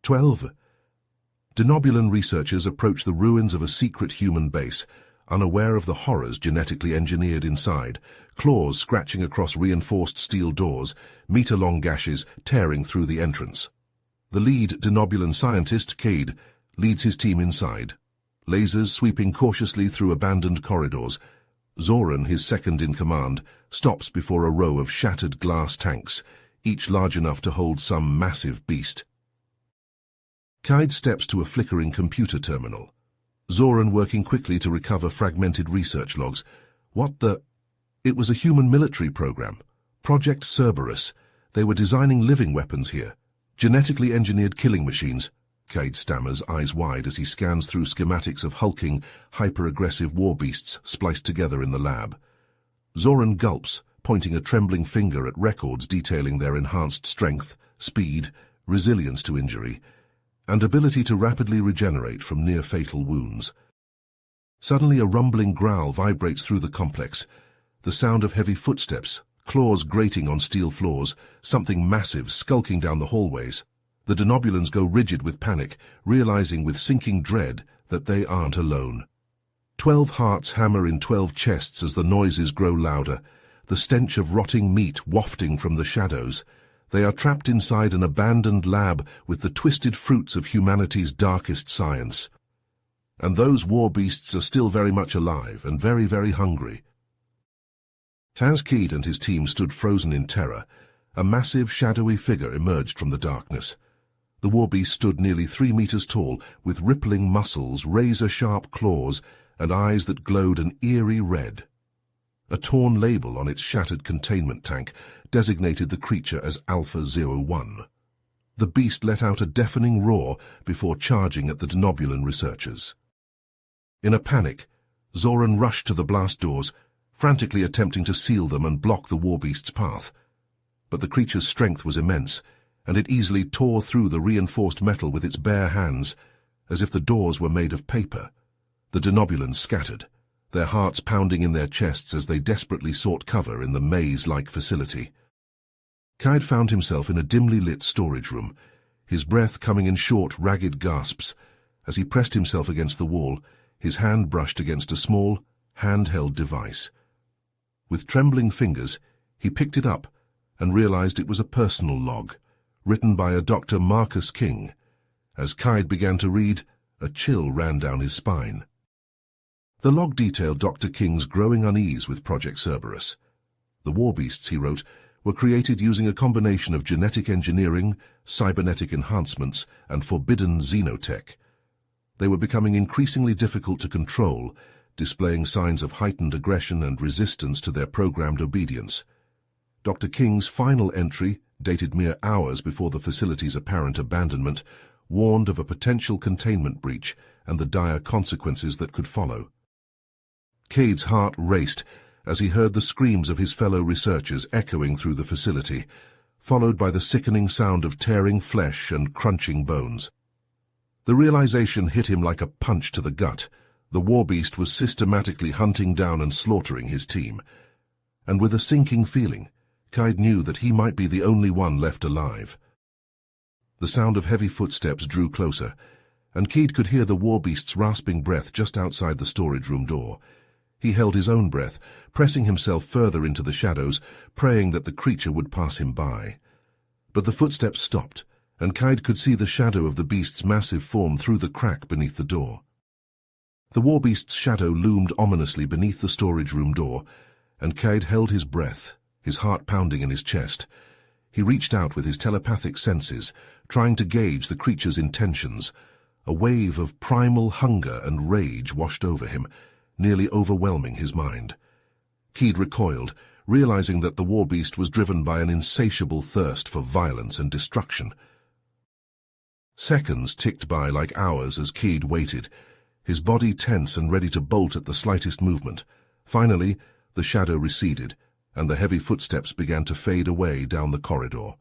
12. Denobulan researchers approach the ruins of a secret human base, unaware of the horrors genetically engineered inside, claws scratching across reinforced steel doors, meter-long gashes tearing through the entrance. The lead Denobulan scientist, Cade, leads his team inside, lasers sweeping cautiously through abandoned corridors. Zoran, his second-in-command, stops before a row of shattered glass tanks, each large enough to hold some massive beast. Cade steps to a flickering computer terminal. Zoran working quickly to recover fragmented research logs. What the... It was a human military program. Project Cerberus. They were designing living weapons here. Genetically engineered killing machines. Cade stammers, eyes wide as he scans through schematics of hulking, hyper-aggressive warbeasts spliced together in the lab. Zoran gulps, pointing a trembling finger at records detailing their enhanced strength, speed, resilience to injury, and ability to rapidly regenerate from near-fatal wounds. Suddenly a rumbling growl vibrates through the complex, the sound of heavy footsteps, claws grating on steel floors, something massive skulking down the hallways. The Denobulans go rigid with panic, realizing with sinking dread that they aren't alone. 12 hearts hammer in 12 chests as the noises grow louder, the stench of rotting meat wafting from the shadows. They are trapped inside an abandoned lab with the twisted fruits of humanity's darkest science. And those warbeasts are still very much alive and very, very hungry. As Cade and his team stood frozen in terror, a massive, shadowy figure emerged from the darkness. The warbeast stood nearly 3 meters tall, with rippling muscles, razor-sharp claws, and eyes that glowed an eerie red. A torn label on its shattered containment tank designated the creature as Alpha-01. The beast let out a deafening roar before charging at the Denobulan researchers. In a panic, Zoran rushed to the blast doors, frantically attempting to seal them and block the warbeast's path. But the creature's strength was immense, and it easily tore through the reinforced metal with its bare hands, as if the doors were made of paper. The Denobulans scattered, their hearts pounding in their chests as they desperately sought cover in the maze-like facility. Cade found himself in a dimly lit storage room, his breath coming in short, ragged gasps. As he pressed himself against the wall, his hand brushed against a small, handheld device. With trembling fingers, he picked it up and realized it was a personal log, written by a Dr. Marcus King. As Cade began to read, a chill ran down his spine. The log detailed Dr. King's growing unease with Project Cerberus. The warbeasts, he wrote, were created using a combination of genetic engineering, cybernetic enhancements, and forbidden xenotech. They were becoming increasingly difficult to control, displaying signs of heightened aggression and resistance to their programmed obedience. Dr. King's final entry, dated mere hours before the facility's apparent abandonment, warned of a potential containment breach and the dire consequences that could follow. Cade's heart raced as he heard the screams of his fellow researchers echoing through the facility, followed by the sickening sound of tearing flesh and crunching bones. The realization hit him like a punch to the gut. The warbeast was systematically hunting down and slaughtering his team. And with a sinking feeling, Cade knew that he might be the only one left alive. The sound of heavy footsteps drew closer, and Cade could hear the warbeast's rasping breath just outside the storage room door. He held his own breath, pressing himself further into the shadows, praying that the creature would pass him by. But the footsteps stopped, and Cade could see the shadow of the beast's massive form through the crack beneath the door. The warbeast's shadow loomed ominously beneath the storage room door, and Cade held his breath, his heart pounding in his chest. He reached out with his telepathic senses, trying to gauge the creature's intentions. A wave of primal hunger and rage washed over him, nearly overwhelming his mind. Cade recoiled, realizing that the warbeast was driven by an insatiable thirst for violence and destruction. Seconds ticked by like hours as Cade waited, his body tense and ready to bolt at the slightest movement. Finally, the shadow receded, and the heavy footsteps began to fade away down the corridor.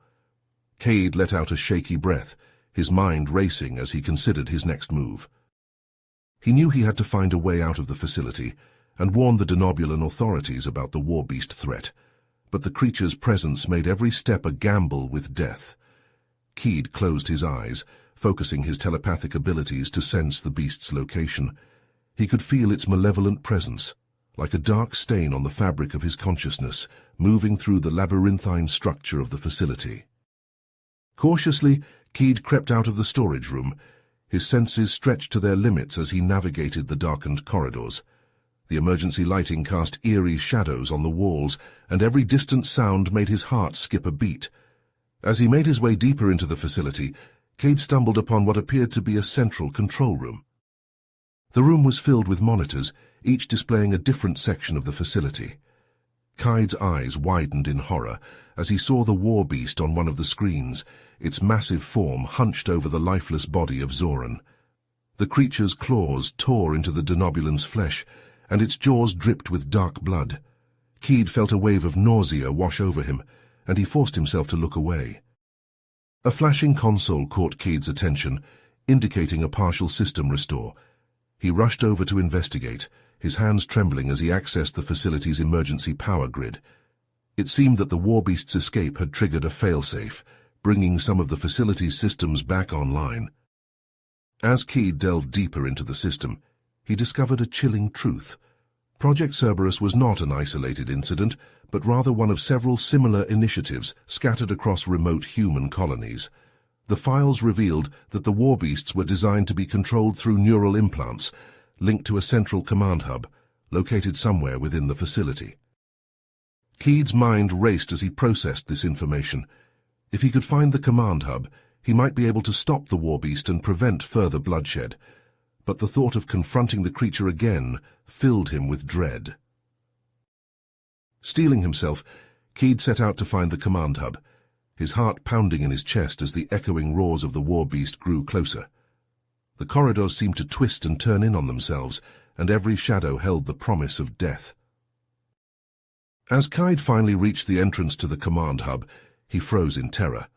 Cade let out a shaky breath, his mind racing as he considered his next move. He knew he had to find a way out of the facility and warn the Denobulan authorities about the warbeast threat, but the creature's presence made every step a gamble with death. Cade closed his eyes, focusing his telepathic abilities to sense the beast's location. He could feel its malevolent presence, like a dark stain on the fabric of his consciousness, moving through the labyrinthine structure of the facility. Cautiously, Keed crept out of the storage room, his senses stretched to their limits as he navigated the darkened corridors. The emergency lighting cast eerie shadows on the walls, and every distant sound made his heart skip a beat. As he made his way deeper into the facility, Cade stumbled upon what appeared to be a central control room. The room was filled with monitors, each displaying a different section of the facility. Cade's eyes widened in horror as he saw the Warbeast on one of the screens, its massive form hunched over the lifeless body of Zoran. The creature's claws tore into the denobulan's flesh, and its jaws dripped with dark blood. Cade felt a wave of nausea wash over him, and he forced himself to look away. A flashing console caught Cade's attention, indicating a partial system restore. He rushed over to investigate, his hands trembling as he accessed the facility's emergency power grid. It seemed that the Warbeast's escape had triggered a failsafe, bringing some of the facility's systems back online. As Cade delved deeper into the system, he discovered a chilling truth. Project Cerberus was not an isolated incident, but rather one of several similar initiatives scattered across remote human colonies. The files revealed that the Warbeasts were designed to be controlled through neural implants, linked to a central command hub, located somewhere within the facility. Cade's mind raced as he processed this information. If he could find the command hub, he might be able to stop the Warbeast and prevent further bloodshed. But the thought of confronting the creature again filled him with dread. Steeling himself, Cade set out to find the command hub, his heart pounding in his chest as the echoing roars of the Warbeast grew closer. The corridors seemed to twist and turn in on themselves, and every shadow held the promise of death. As Cade finally reached the entrance to the command hub, he froze in terror.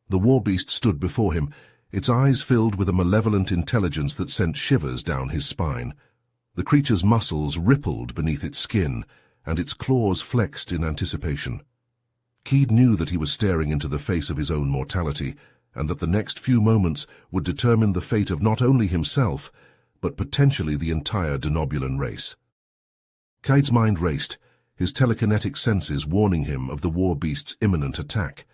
The Warbeast stood before him, its eyes filled with a malevolent intelligence that sent shivers down his spine. The creature's muscles rippled beneath its skin, and its claws flexed in anticipation. Cade knew that he was staring into the face of his own mortality, and that the next few moments would determine the fate of not only himself, but potentially the entire denobulan race. Cade's mind raced, his telekinetic senses warning him of the Warbeast's imminent attack.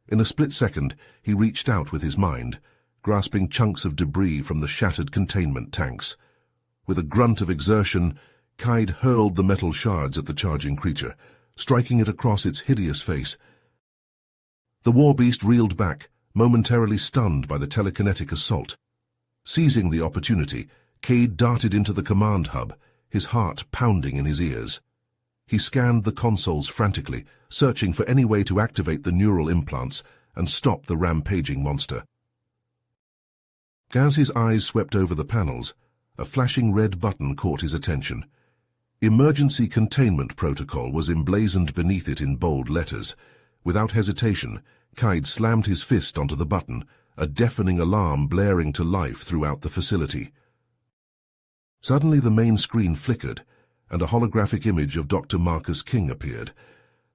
In a split second, he reached out with his mind, grasping chunks of debris from the shattered containment tanks. With a grunt of exertion, Cade hurled the metal shards at the charging creature, striking it across its hideous face. The Warbeast reeled back, momentarily stunned by the telekinetic assault. Seizing the opportunity, Cade darted into the command hub, his heart pounding in his ears. He scanned the consoles frantically, searching for any way to activate the neural implants and stop the rampaging monster. As his eyes swept over the panels, a flashing red button caught his attention. Emergency Containment Protocol was emblazoned beneath it in bold letters. Without hesitation, Cade slammed his fist onto the button, a deafening alarm blaring to life throughout the facility. Suddenly the main screen flickered, and a holographic image of Dr. Marcus King appeared.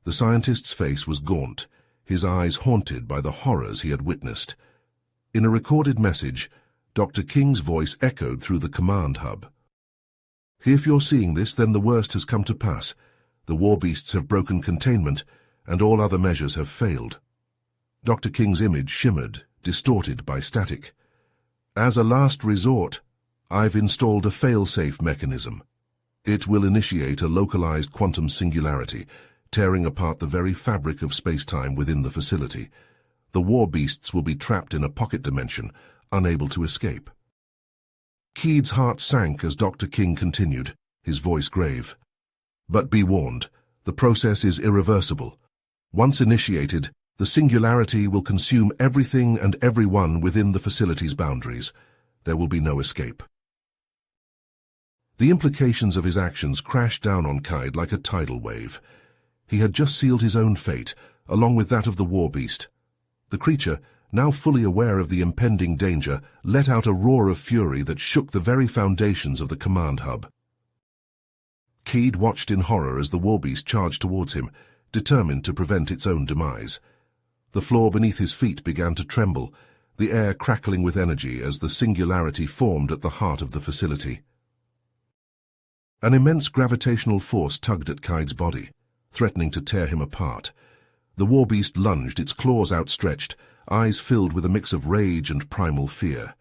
The scientist's face was gaunt, his eyes haunted by the horrors he had witnessed. In a recorded message, Dr. King's voice echoed through the command hub. "If you're seeing this, then the worst has come to pass. The Warbeasts have broken containment, and all other measures have failed." Dr. King's image shimmered, distorted by static. "As a last resort, I've installed a fail-safe mechanism. It will initiate a localized quantum singularity, tearing apart the very fabric of space-time within the facility. The Warbeasts will be trapped in a pocket dimension, unable to escape." Cade's heart sank as Dr. King continued, his voice grave. "But be warned, the process is irreversible. Once initiated, the singularity will consume everything and everyone within the facility's boundaries. There will be no escape." The implications of his actions crashed down on Cade like a tidal wave. He had just sealed his own fate, along with that of the Warbeast. The creature, now fully aware of the impending danger, let out a roar of fury that shook the very foundations of the command hub. Cade watched in horror as the Warbeast charged towards him, determined to prevent its own demise. The floor beneath his feet began to tremble, the air crackling with energy as the singularity formed at the heart of the facility. An immense gravitational force tugged at Kaid's body, threatening to tear him apart. The Warbeast lunged, its claws outstretched, eyes filled with a mix of rage and primal fear.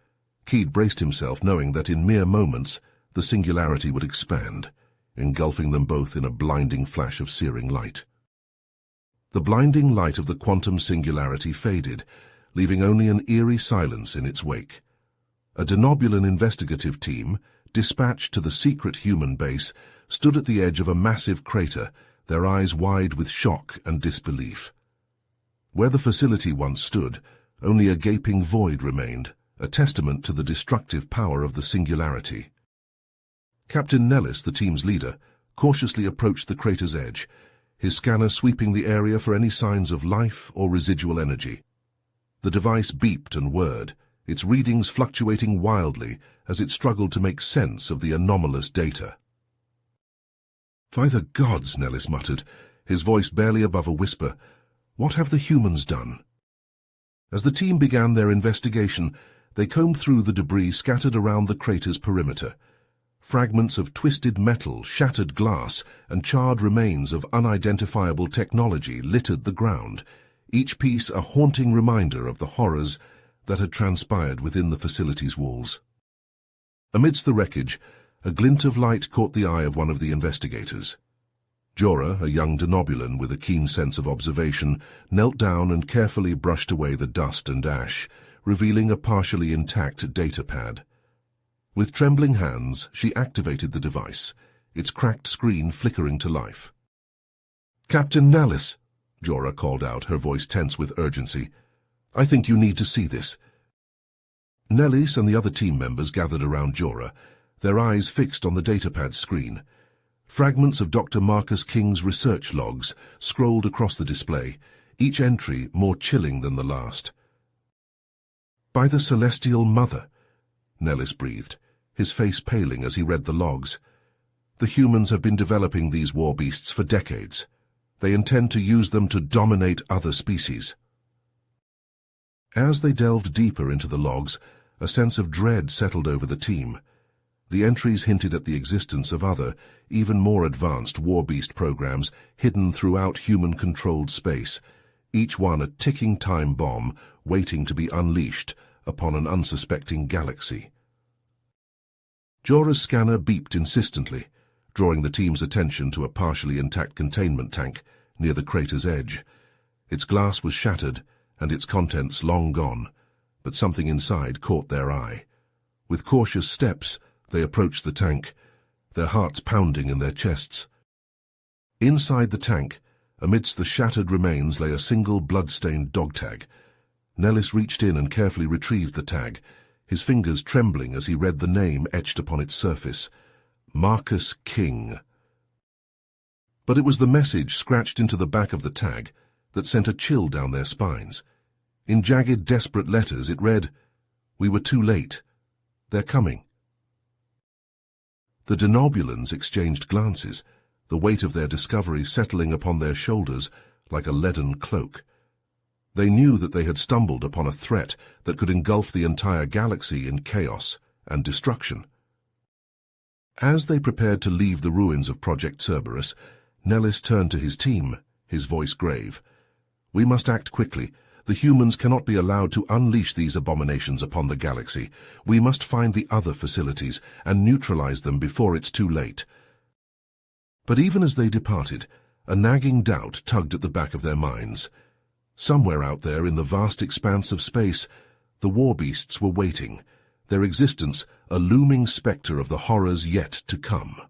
Kaid braced himself, knowing that in mere moments the singularity would expand, engulfing them both in a blinding flash of searing light. The blinding light of the quantum singularity faded, leaving only an eerie silence in its wake. A Denobulan investigative team, dispatched to the secret human base, stood at the edge of a massive crater, their eyes wide with shock and disbelief. Where the facility once stood, only a gaping void remained, a testament to the destructive power of the singularity. Captain Nellis, the team's leader, cautiously approached the crater's edge, his scanner sweeping the area for any signs of life or residual energy. The device beeped and whirred, its readings fluctuating wildly as it struggled to make sense of the anomalous data. "By the gods," Nellis muttered, his voice barely above a whisper, "what have the humans done?" As the team began their investigation, they combed through the debris scattered around the crater's perimeter. Fragments of twisted metal, shattered glass, and charred remains of unidentifiable technology littered the ground, each piece a haunting reminder of the horrors that had transpired within the facility's walls. Amidst the wreckage, a glint of light caught the eye of one of the investigators. Jorah, a young Denobulan with a keen sense of observation, knelt down and carefully brushed away the dust and ash, revealing a partially intact data pad. With trembling hands, she activated the device, its cracked screen flickering to life. "Captain Nellis," Jorah called out, her voice tense with urgency. "I think you need to see this." Nellis and the other team members gathered around Jorah, their eyes fixed on the datapad screen. Fragments of Dr. Marcus King's research logs scrolled across the display, each entry more chilling than the last. "By the Celestial Mother," Nellis breathed, his face paling as he read the logs. "The humans have been developing these warbeasts for decades. They intend to use them to dominate other species." As they delved deeper into the logs, a sense of dread settled over the team. The entries hinted at the existence of other, even more advanced warbeast programs hidden throughout human-controlled space, each one a ticking time bomb waiting to be unleashed upon an unsuspecting galaxy. Jorah's scanner beeped insistently, drawing the team's attention to a partially intact containment tank near the crater's edge. Its glass was shattered and its contents long gone, but something inside caught their eye. With cautious steps, they approached the tank, their hearts pounding in their chests. Inside the tank, amidst the shattered remains, lay a single blood-stained dog tag. Nellis reached in and carefully retrieved the tag, his fingers trembling as he read the name etched upon its surface. Marcus King. But it was the message scratched into the back of the tag that sent a chill down their spines. In jagged, desperate letters it read, "We were too late. They're coming." The Denobulans exchanged glances, the weight of their discovery settling upon their shoulders like a leaden cloak. They knew that they had stumbled upon a threat that could engulf the entire galaxy in chaos and destruction. As they prepared to leave the ruins of Project Cerberus, Nellis turned to his team, his voice grave. "We must act quickly. The humans cannot be allowed to unleash these abominations upon the galaxy. We must find the other facilities and neutralize them before it's too late." But even as they departed, a nagging doubt tugged at the back of their minds. Somewhere out there in the vast expanse of space, the warbeasts were waiting, their existence a looming spectre of the horrors yet to come.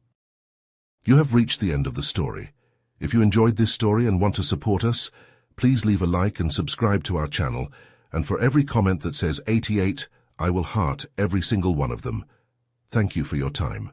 You have reached the end of the story. If you enjoyed this story and want to support us, please leave a like and subscribe to our channel, and for every comment that says 88, I will heart every single one of them. Thank you for your time.